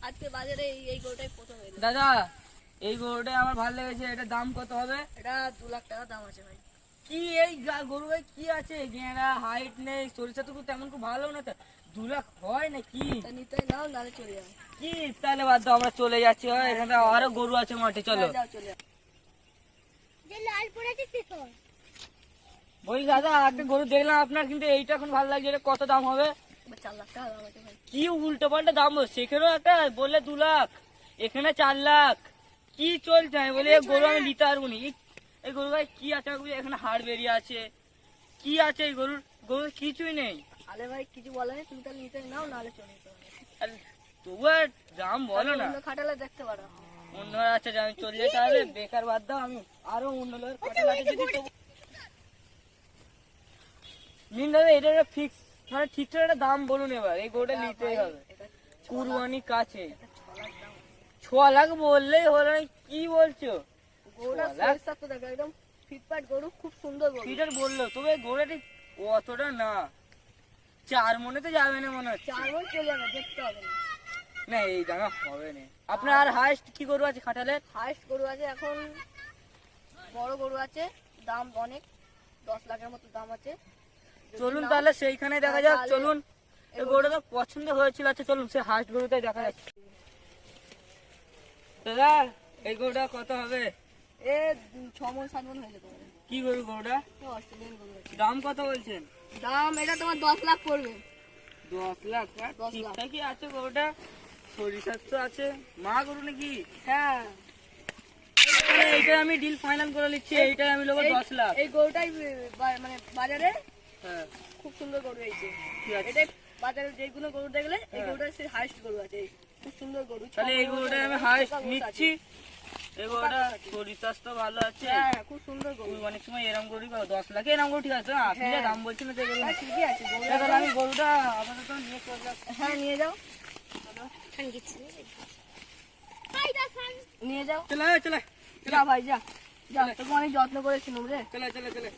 আজকে বাজারে এই গরুটাই প্রথম এলো। দাদা এই গরুটাই আমার ভালো লেগেছে, এটা দাম কত হবে? এটা 2 লাখ টাকা দাম আছে ভাই। কি এই গরু ভাই কি আছে, গেঁড়া হাইট নেই, সরিষাটুকু তেমন খুব ভালো না, 2 লাখ হয় নাকি? তা নিতে নাও, নালে চলে যাও। কি তাহলে বাদ দাও, আমরা চলে যাচ্ছি। হয় এখানে আরো গরু আছে মাঠে, চলো। হ্যাঁ, যাও চলে যাও। বলি দাদা একটা গরু দেখলাম আপনার, কিন্তু এইটা এখন ভালো লাগছে, এটা কত দাম হবে? 4 লাখ টাকা দাম আছে ভাই। কি উল্টো পাল্টা দাম বলছে, সেখানেও একটা বললে 2 লাখ, এখানে 4 লাখ, কি চলছে? আমি বলি এই গরু আমি নিতে পারবো নি। এই গরু ভাই কি আছে, এখানে হাড় বেরিয়ে আছে, কি আছে এই গরুর? গরুর কিছুই নেই। আরে ভাই কিছু বলে না, তুমি তাহলে নিতে নাও, নালে চলে যেতে হবে। আর তবু আর দাম বলো না। অন্য খাটালে দেখতে পারো। অন্য আছে, আমি চলে যেতে হবে, বেকার বাদ দাও, আমি আরো অন্য লোকের খাটাল আছে যদি তবু নিন দাদা, এটা ফিক্স, মানে ঠিকঠাক একটা দাম বলুন এবার, এই গরুটা নিতেই হবে, কুরবানি কাছে। 6 লাখ বললেই হলো না, কি বলছো? গরুটা সরিষা তো দেখো, একদম ফিটফাট গরু, খুব সুন্দর গরু। ফিটার বললো, তবে গরুটা ঠিক অতটা না, 4 মনে তো যাবে না মনে হচ্ছে। 4 মণ চলে যাবে, দেখতে হবে না। না এই দামে হবে না। আপনার আর হাইস্ট কি গরু আছে খাটালের? হাইস্ট গরু আছে এখন, বড় গরু আছে, দাম অনেক, 10 লাখের মতো দাম আছে। চলুন তাহলে সেইখানে দেখা যাক, চলুন। এই গরুটা তো পছন্দ হয়েছিল, আচ্ছা চলুন সে হাইস্ট গরুটাই দেখা যাচ্ছে। দাদা এই গরুটা কত হবে? এ 6 মণ 7 মণ হয়ে যেতে পারে। কি গরু গরুটা? অস্ট্রেলিয়ান গরু আছে। দাম কত বলছেন? দাম এটা তোমার 10 লাখ পড়বে। 10 লাখ? 10 লাখ। ঠিকঠাকই আছে গরুটা, শরীর তো আছে। মা গরু নাকি? হ্যাঁ, এইটা আমি ডিল ফাইনাল করে নিচ্ছি, এইটাই আমি নেবো 10 লাখ। এই গরুটাই মানে বাজারে হ্যাঁ খুব সুন্দর গরু হয়েছে। ঠিক আছে। এটাই বাজারে যেগুলো গরু দেখলে এই গরুটা সে হাইস্ট গরু আছে, খুব সুন্দর গরু। তাহলে এই গরুটা আমি হাইস্ট নিচ্ছি। এই গরুটা শরীর স্বাস্থ্য ভালো আছে। হ্যাঁ, খুব সুন্দর গরু। অনেক সময় এরম গরু 10 লাখে এরম গরু ঠিক আছে, আপনি যা দাম বলছেন না সেই গরু। হ্যাঁ, ঠিকই আছে গরু। তাহলে আমি গরুটা আপাতত নিয়ে চলে যাচ্ছি। হ্যাঁ, নিয়ে যাও, নিয়ে যাও। চলে চলে যা ভাই, যা যা, তোকে অনেক যত্ন করেছিলাম রে। চলে চলে চলে।